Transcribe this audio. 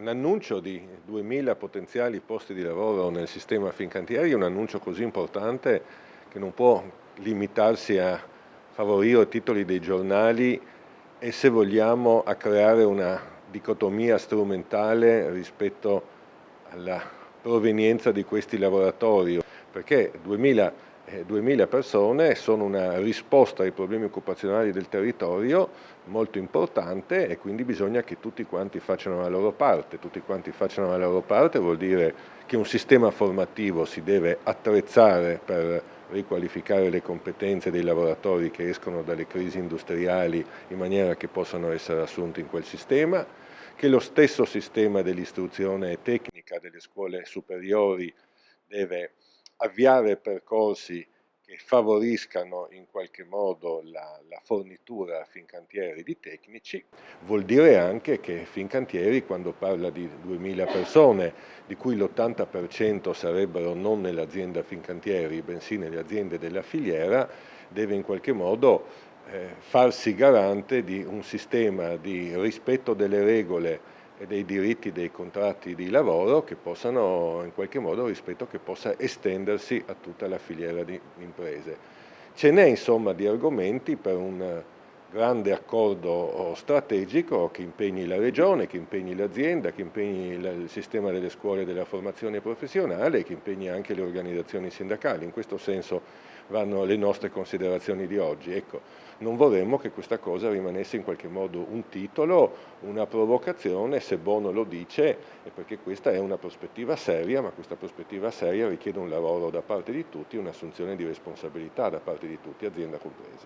L'annuncio di 2000 potenziali posti di lavoro nel sistema Fincantieri è un annuncio così importante che non può limitarsi a favorire titoli dei giornali e, se vogliamo, a creare una dicotomia strumentale rispetto alla provenienza di questi lavoratori, perché 2000 persone sono una risposta ai problemi occupazionali del territorio molto importante, e quindi bisogna che tutti quanti facciano la loro parte. Tutti quanti facciano la loro parte vuol dire che un sistema formativo si deve attrezzare per riqualificare le competenze dei lavoratori che escono dalle crisi industriali in maniera che possano essere assunti in quel sistema, che lo stesso sistema dell'istruzione tecnica delle scuole superiori deve avviare percorsi che favoriscano in qualche modo la fornitura a Fincantieri di tecnici. Vuol dire anche che Fincantieri, quando parla di 2000 persone, di cui l'80% sarebbero non nell'azienda Fincantieri, bensì nelle aziende della filiera, deve in qualche modo farsi garante di un sistema di rispetto delle regole e dei diritti dei contratti di lavoro che possano, in qualche modo, rispetto che possa estendersi a tutta la filiera di imprese. Ce n'è insomma di argomenti per un grande accordo strategico che impegni la Regione, che impegni l'azienda, che impegni il sistema delle scuole della formazione professionale e che impegni anche le organizzazioni sindacali. In questo senso vanno le nostre considerazioni di oggi. Ecco, non vorremmo che questa cosa rimanesse in qualche modo un titolo, una provocazione. Se Bono lo dice è perché questa è una prospettiva seria, ma questa prospettiva seria richiede un lavoro da parte di tutti, un'assunzione di responsabilità da parte di tutti, azienda compresa.